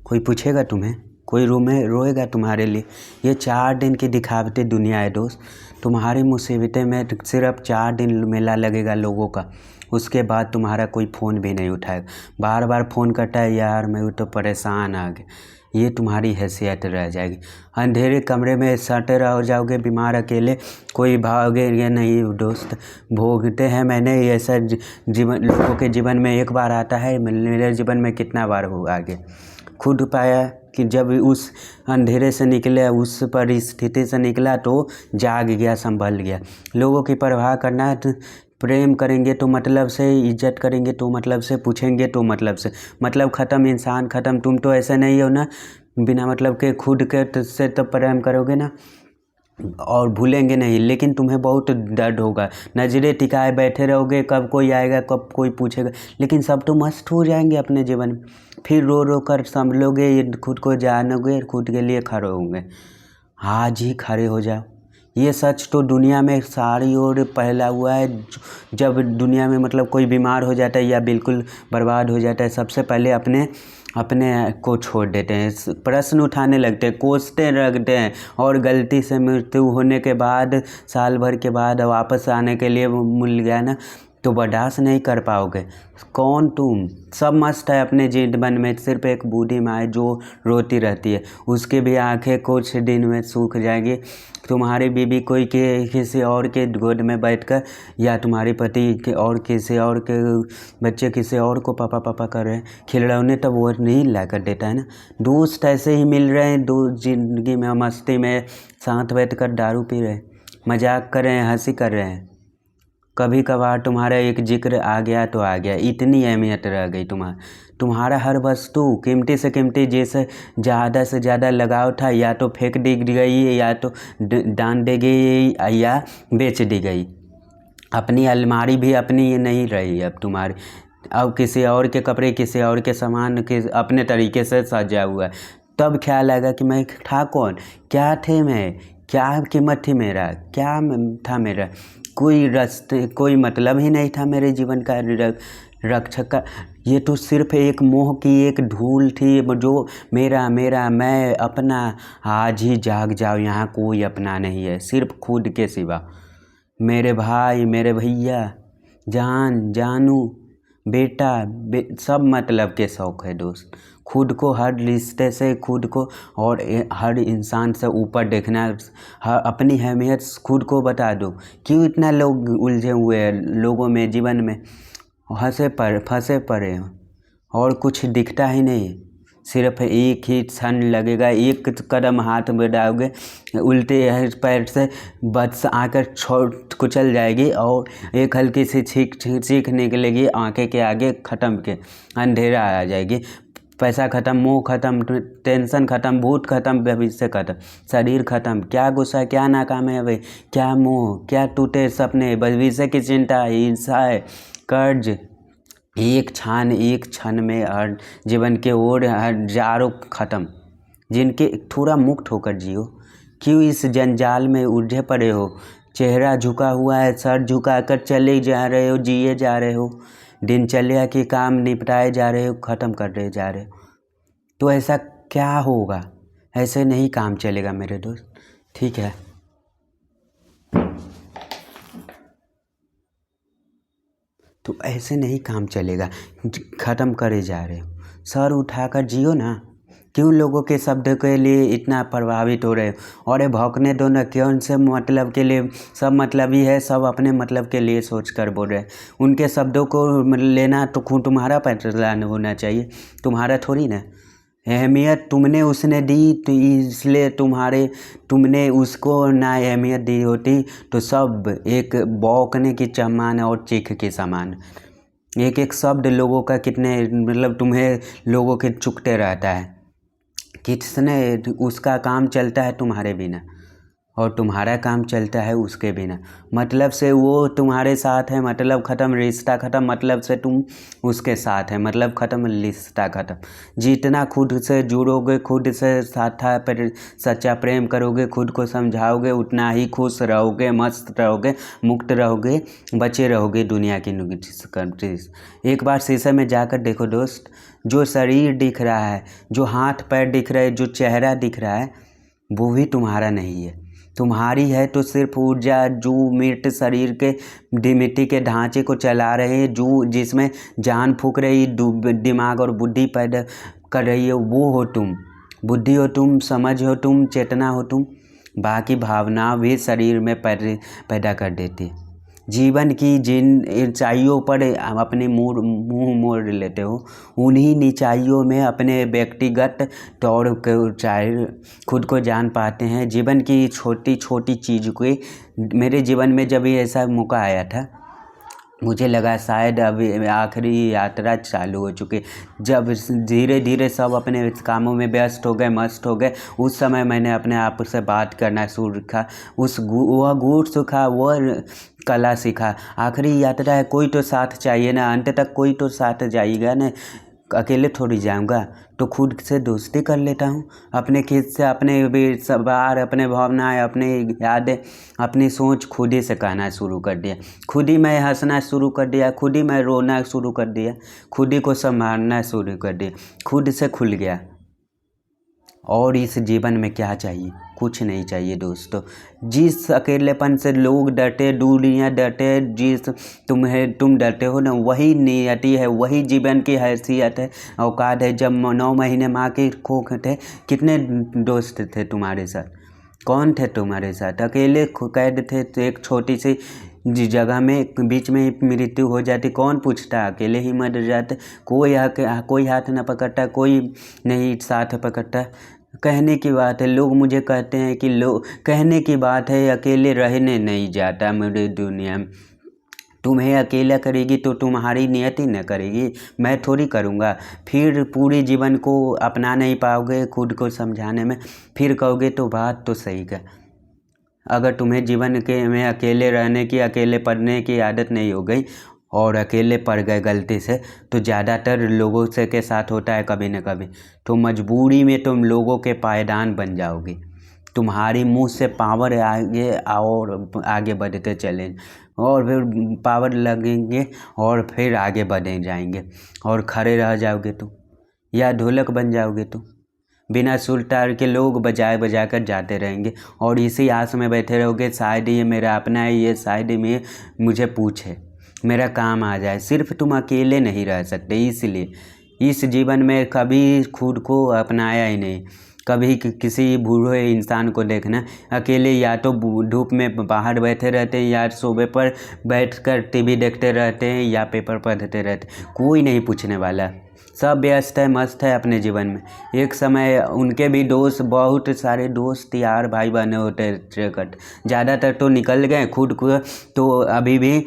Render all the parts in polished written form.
कोई पूछेगा तुम्हें? कोई रोएगा तुम्हारे लिए? ये 4 दिन की दिखावटी दुनिया है दोस्त। तुम्हारी मुसीबतें में सिर्फ 4 दिन मेला लगेगा लोगों का, उसके बाद तुम्हारा कोई फ़ोन भी नहीं उठाएगा। बार बार फ़ोन करता है, यार मैं तो परेशान आ गया, ये तुम्हारी हैसियत रह जाएगी। अंधेरे कमरे में सटे रह जाओगे बीमार अकेले, कोई भागोगे ये नहीं दोस्त। भोगते हैं मैंने ऐसा जीवन, लोगों के जीवन में एक बार आता है, मेरे जीवन में कितना बार हो आगे खुद पाया कि जब उस अंधेरे से निकले, उस परिस्थिति से निकला तो जाग गया, संभल गया। लोगों की परवाह करना है तो प्रेम करेंगे तो मतलब से, इज्जत करेंगे तो मतलब से, पूछेंगे तो मतलब से। मतलब ख़त्म, इंसान ख़त्म। तुम तो ऐसे नहीं हो ना बिना मतलब के खुद के से तो प्रेम करोगे ना और भूलेंगे नहीं, लेकिन तुम्हें बहुत दर्द होगा। नज़रें टिकाए बैठे रहोगे, कब कोई आएगा, कब कोई पूछेगा, लेकिन सब तो मस्त हो जाएंगे अपने जीवन में। फिर रो रो कर संभलोगे, खुद को जानोगे, खुद के लिए खड़े होंगे। आज ही खड़े हो जाओ। ये सच तो दुनिया में सारी ओर फैला हुआ है। जब दुनिया में मतलब कोई बीमार हो जाता है या बिल्कुल बर्बाद हो जाता है, सबसे पहले अपने अपने को छोड़ देते हैं, प्रश्न उठाने लगते हैं, कोसते रखते हैं, और गलती से मृत्यु होने के बाद, साल भर के बाद वापस आने के लिए मिल गया ना, तो बर्दाश्त नहीं कर पाओगे। कौन तुम? सब मस्त है अपने जीवन में, सिर्फ एक बूढ़ी माँ है जो रोती रहती है, उसकी भी आंखें कुछ दिन में सूख जाएगी। तुम्हारी बीवी कोई के किसी और के गोद में बैठकर, या तुम्हारे पति के और किसी और के बच्चे किसी और को पापा पापा कर रहे हैं, खिलौने तो वो नहीं ला कर देता है ना। दोस्त ऐसे ही मिल रहे हैं, दोस्त ज़िंदगी में मस्ती में साथ बैठ कर दारू पी रहे हैं, मजाक कर रहे हैं, हंसी कर रहे हैं। कभी कभार तुम्हारा एक जिक्र आ गया तो आ गया, इतनी अहमियत रह गई तुम्हारा हर वस्तु कीमती से कीमती, जैसे ज़्यादा से ज़्यादा लगाव था, या तो फेंक दी गई, या तो दान दे गई, या बेच दी गई। अपनी अलमारी भी अपनी ये नहीं रही अब तुम्हारी, अब किसी और के कपड़े, किसी और के सामान के अपने तरीके से सजा हुआ है। तब ख्याल आएगा कि मैं था कौन, क्या थे मैं, क्या कीमत थी मेरा, क्या था मेरा, कोई रास्ते, कोई मतलब ही नहीं था मेरे जीवन का रक्षक का। ये तो सिर्फ एक मोह की एक धूल थी, जो मेरा मेरा मैं अपना। आज ही जाग जाओ, यहाँ कोई अपना नहीं है सिर्फ खुद के सिवा। मेरे भाई, मेरे भैया, जान जानू, बेटा सब मतलब के शौक़ है दोस्त। खुद को हर रिश्ते से, खुद को और हर इंसान से ऊपर देखना, अपनी अहमियत खुद को बता दो। क्यों इतना लोग उलझे हुए हैं लोगों में, जीवन में फंसे पड़े हैं, और कुछ दिखता ही नहीं। सिर्फ एक ही क्षण लगेगा, एक कदम हाथ में डालोगे, उल्टे पैर से बस आकर कुचल जाएगी, और एक हल्की सी चीख निकलेगी, आंखें के आगे ख़त्म के अंधेरा आ जाएगी। पैसा ख़त्म, मोह ख़त्म, टेंशन ख़त्म, भूत ख़त्म, भविष्य ख़त्म, शरीर ख़त्म। क्या गुस्सा, क्या नाकाम है भाई, क्या मोह, क्या टूटे सपने, भविष्य की चिंता, ईर्ष्या है, कर्ज। एक क्षण में हर जीवन के ओर हजारों ख़त्म। जिनके थोड़ा मुक्त होकर जियो। क्यों इस जंजाल में उलझे पड़े हो? चेहरा झुका हुआ है, सर झुकाकर चले जा रहे हो, जिए जा रहे हो, दिनचर्या के काम निपटाए जा रहे हो, ख़त्म कर रहे जा रहे हो। तो ऐसा क्या होगा? ऐसे नहीं काम चलेगा मेरे दोस्त, ठीक है? तो ऐसे नहीं काम चलेगा, ख़त्म करे जा रहे हो। सर उठाकर जियो ना। क्यों लोगों के शब्द के लिए इतना प्रभावित हो रहे हो? और भौंकने दो ना, कौन से मतलब के लिए? सब मतलबी है, सब अपने मतलब के लिए सोच कर बोल रहे हैं। उनके शब्दों को लेना तो खुद तुम्हारा फैसला होना चाहिए, तुम्हारा थोड़ी ना। अहमियत तुमने उसने दी, तो इसलिए तुमने उसको ना अहमियत दी होती तो सब एक भौंकने की समान और चीख के समान। एक एक शब्द लोगों का कितने मतलब तुम्हें लोगों के चुकते रहता है, किसने उसका काम चलता है तुम्हारे बिना। और तुम्हारा काम चलता है उसके बिना। मतलब से वो तुम्हारे साथ है, मतलब ख़त्म, रिश्ता ख़त्म, मतलब से तुम उसके साथ है, मतलब ख़त्म, रिश्ता ख़त्म। जितना खुद से जुड़ोगे, खुद से साथा पर सच्चा प्रेम करोगे, खुद को समझाओगे, उतना ही खुश रहोगे, मस्त रहोगे, मुक्त रहोगे, बचे रहोगे दुनिया की कंट्री से। एक बार शीशे में जाकर देखो दोस्त, जो शरीर दिख रहा है, जो हाथ पैर दिख रहे हैं, जो चेहरा दिख रहा है, वो भी तुम्हारा नहीं है। तुम्हारी है तो सिर्फ ऊर्जा, जो मृत शरीर के मिट्टी के ढांचे को चला रहे हैं, जो जिसमें जान फूंक रही, दिमाग और बुद्धि पैदा कर रही है, वो हो तुम। बुद्धि हो तुम, समझ हो तुम, चेतना हो तुम। बाकी भावना भी शरीर में पैदा कर देती है। जीवन की जिन ऊंचाइयों पर अपने मुंह मोड़ लेते हो, उन्हीं नीचाइयों में अपने व्यक्तिगत तौर के ऊंचाई खुद को जान पाते हैं। जीवन की छोटी छोटी चीज़ को, मेरे जीवन में जब ये ऐसा मौका आया था, मुझे लगा शायद अभी आखिरी यात्रा चालू हो चुकी। जब धीरे धीरे सब अपने कामों में व्यस्त हो गए, मस्त हो गए, उस समय मैंने अपने आप से बात करना शुरू किया। वह गुण सीखा, वह कला सीखा। आखिरी यात्रा है, कोई तो साथ चाहिए ना, अंत तक कोई तो साथ जाएगा ना, अकेले थोड़ी जाऊंगा। तो खुद से दोस्ती कर लेता हूँ, अपने खुद से, अपने सवार, अपने भावनाएं, अपने यादें, अपनी सोच खुद ही से कहना शुरू कर दिया। खुद ही मैं हंसना शुरू कर दिया, खुद ही मैं रोना शुरू कर दिया, खुद ही को संभालना शुरू कर दिया, खुद से खुल गया। और इस जीवन में क्या चाहिए? कुछ नहीं चाहिए दोस्तों। जिस अकेलेपन से लोग डरते, दुनिया डरते, जिस तुम डरते हो ना, वही नियति है, वही जीवन की हैसियत है, औकात है। जब 9 महीने माँ के कोख थे, कितने दोस्त थे तुम्हारे साथ? कौन थे तुम्हारे साथ? अकेले कैद थे, तो एक छोटी सी जगह में बीच में ही मृत्यु हो जाती, कौन पूछता? अकेले ही मर जाते। कोई हाथ न पकड़ता, कोई नहीं साथ पकड़ता। कहने की बात है, लोग मुझे कहते हैं कि कहने की बात है, अकेले रहने नहीं जाता मेरे दुनिया में। तुम्हें अकेला करेगी तो तुम्हारी नियति न करेगी, मैं थोड़ी करूँगा। फिर पूरे जीवन को अपना नहीं पाओगे खुद को समझाने में, फिर कहोगे तो बात तो सही का। अगर तुम्हें जीवन के में अकेले रहने की, अकेले पढ़ने की आदत नहीं हो गई और अकेले पड़ गए गलती से, तो ज़्यादातर लोगों से के साथ होता है कभी न कभी, तो मजबूरी में तुम लोगों के पायदान बन जाओगे। तुम्हारी मुंह से पावर आगे और आगे बढ़ते चले, और फिर पावर लगेंगे और फिर आगे बढ़े जाएंगे, और खड़े रह जाओगे तुम, या ढोलक बन जाओगे तुम। बिना सुर तार के लोग बजा बजा कर जाते रहेंगे, और इसी आस में बैठे रहोगे शायद ये मेरा अपना है, ये शायद में मुझे पूछे, मेरा काम आ जाए। सिर्फ तुम अकेले नहीं रह सकते, इसलिए इस जीवन में कभी खुद को अपनाया ही नहीं। कभी किसी बूढ़े इंसान को देखना, अकेले या तो धूप में बाहर बैठे रहते हैं, या सोफे पर बैठकर टीवी देखते रहते हैं, या पेपर पढ़ते रहते हैं, कोई नहीं पूछने वाला। सब व्यस्त है, मस्त है अपने जीवन में। एक समय उनके भी दोस्त, बहुत सारे दोस्त यार भाई बने होते थे, ज़्यादातर तो निकल गए, खुद को तो अभी भी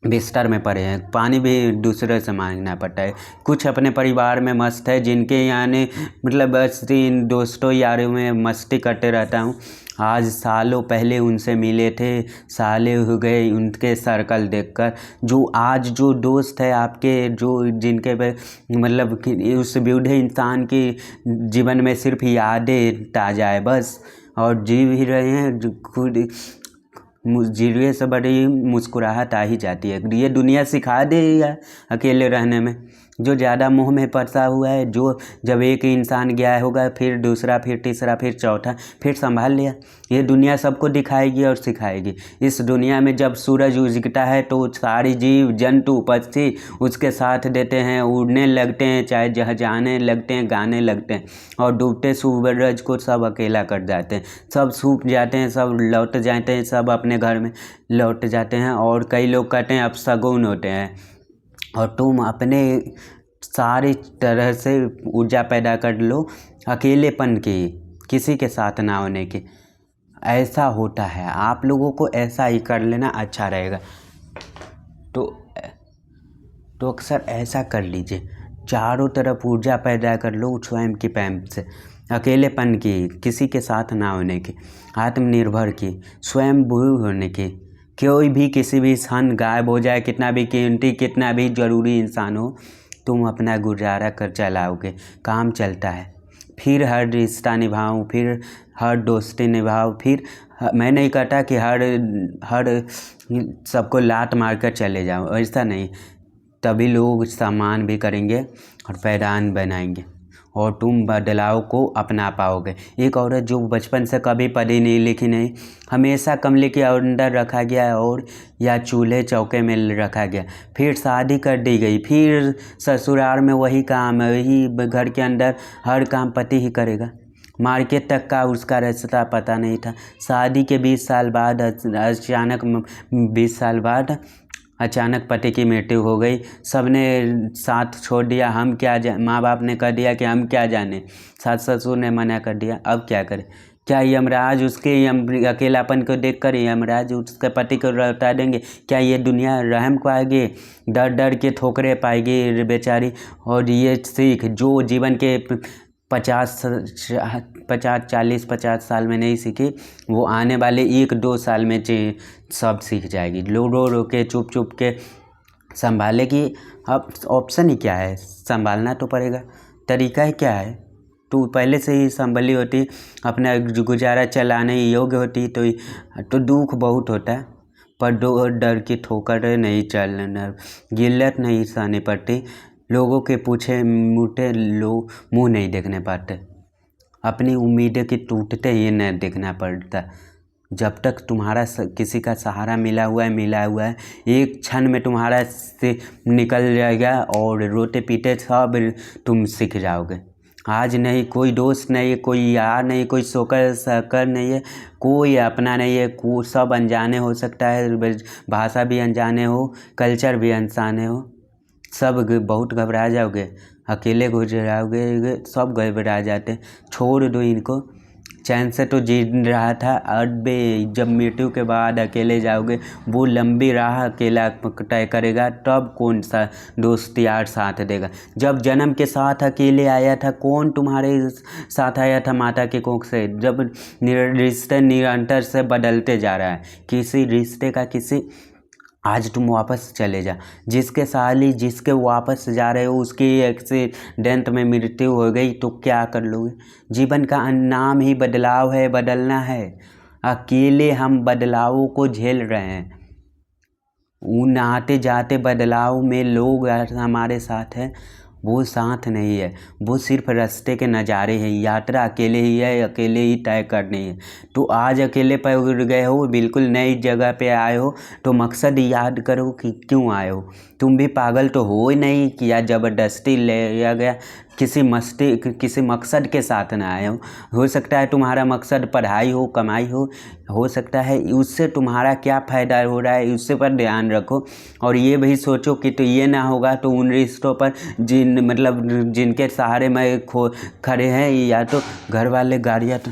बिस्तर में पड़े हैं, पानी भी दूसरे से मांगना पड़ता है। कुछ अपने परिवार में मस्त है, जिनके यानी मतलब बस इन दोस्तों यारों में मस्ती करते रहता हूँ। आज सालों पहले उनसे मिले थे, साले हो गए उनके सर्कल देखकर। जो आज जो दोस्त है आपके, जो जिनके पे मतलब कि उस बूढ़े इंसान की जीवन में सिर्फ यादें ताज़ा है बस, और जी भी रहे हैं खुद। जीने से बड़ी मुस्कुराहट आ ही जाती है। ये दुनिया सिखा दे या अकेले रहने में। जो ज़्यादा मुँह में फंसा हुआ है, जो जब एक इंसान गया होगा, फिर दूसरा, फिर तीसरा, फिर चौथा, फिर संभाल लिया। ये दुनिया सबको दिखाएगी और सिखाएगी। इस दुनिया में जब सूरज उगता है तो सारी जीव जंतु पक्षी उसके साथ देते हैं, उड़ने लगते हैं, चाहे जहाजाने लगते हैं, गाने लगते हैं, और डूबते सूरज को सब अकेला कर जाते हैं। सब सूख जाते हैं, सब लौट जाते हैं, सब अपने घर में लौट जाते हैं। और कई लोग कहते हैं अपशगुन होते हैं, और तुम अपने सारी तरह से ऊर्जा पैदा कर लो अकेलेपन की, किसी के साथ ना होने की। ऐसा होता है, आप लोगों को ऐसा ही कर लेना अच्छा रहेगा। तो अक्सर ऐसा कर लीजिए। चारों तरफ ऊर्जा पैदा कर लो स्वयं की पैम से, अकेलेपन की, किसी के साथ ना होने की, आत्मनिर्भर की, स्वयं होने की। कोई भी किसी भी क्षण गायब हो जाए, कितना भी कीमती कितना भी ज़रूरी इंसान हो, तुम अपना गुजारा कर चलाओगे, काम चलता है। फिर हर रिश्ता निभाओ, फिर हर दोस्ती निभाओ, फिर मैं नहीं कहता कि हर सबको लात मार कर चले जाओ, ऐसा नहीं। तभी लोग सम्मान भी करेंगे और पैदान बनाएंगे और तुम बदलाव को अपना पाओगे। एक औरत जो बचपन से कभी पढ़ी नहीं लिखी नहीं, हमेशा कमरे के अंदर रखा गया और या चूल्हे चौके में रखा गया, फिर शादी कर दी गई, फिर ससुराल में वही काम है, वही घर के अंदर हर काम पति ही करेगा। मार्केट तक का उसका रास्ता पता नहीं था। शादी के 20 साल बाद अचानक 20 साल बाद अचानक पति की मृत्यु हो गई। सबने साथ छोड़ दिया, हम क्या माँ बाप ने कह दिया कि हम क्या जाने, सास ससुर ने मना कर दिया, अब क्या करें। क्या यमराज उसके अकेलापन को देखकर यमराज उसके पति को लौटा देंगे? क्या ये दुनिया रहम पाएगी? डर डर के ठोकरे पाएगी बेचारी। और ये सीख जो जीवन के 50 साल में नहीं सीखी, वो आने वाले 1-2 साल में सब सीख जाएगी। रो के चुप चुप के संभालेगी। अब ऑप्शन ही क्या है, संभालना तो पड़ेगा। तरीका ही क्या है? तू पहले से ही संभली होती, अपना गुजारा चलाने योग्य होती तो दुख बहुत होता है, पर डर की ठोकर नहीं चलना, गिल्लत नहीं सहनी पड़ती। लोगों के पूछे मुटे लोग मुँह नहीं देखने पाते, अपनी उम्मीदें की टूटते ही नहीं देखना पड़ता। जब तक तुम्हारा किसी का सहारा मिला हुआ है, एक क्षण में तुम्हारा से निकल जाएगा और रोते पीटे सब तुम सीख जाओगे। आज नहीं, कोई दोस्त नहीं है, कोई यार नहीं, कोई सहकर नहीं है, कोई अपना नहीं है, सब अनजाने हो सकता है, भाषा भी अनजाने हो, कल्चर भी अनजाने हो, सब बहुत घबरा जाओगे, अकेले गुजराओगे, सब घबरा जाते। छोड़ दो इनको, चैन से तो जी रहा था, अब जब मृत्यु के बाद अकेले जाओगे, वो लंबी राह अकेला तय करेगा, तब कौन सा दोस्त यार साथ देगा। जब जन्म के साथ अकेले आया था, कौन तुम्हारे साथ आया था माता के कोख से? जब रिश्ते निरंतर से बदलते जा रहा है, किसी रिश्ते का आज तुम वापस चले जा, जिसके वापस जा रहे हो उसकी एक्सीडेंट में मृत्यु हो गई तो क्या कर लोगे? जीवन का नाम ही बदलाव है, बदलना है। अकेले हम बदलावों को झेल रहे हैं। उन आते जाते बदलाव में लोग हमारे साथ हैं, वो साथ नहीं है, वो सिर्फ रास्ते के नज़ारे हैं। यात्रा अकेले ही है, अकेले ही तय करनी है। तो आज अकेले पर गए हो, बिल्कुल नई जगह पे आए हो, तो मकसद याद करो कि क्यों आए हो। तुम भी पागल तो हो ही नहीं कि या ज़बरदस्ती लिया गया, किसी मकसद के साथ ना आए हो सकता है तुम्हारा मकसद पढ़ाई हो, कमाई हो सकता है, उससे तुम्हारा क्या फ़ायदा हो रहा है उससे पर ध्यान रखो। और ये भी सोचो कि तो ये ना होगा तो उन रिश्तों पर जिनके सहारे में खड़े हैं, या तो घर वाले गाड़ियाँ तो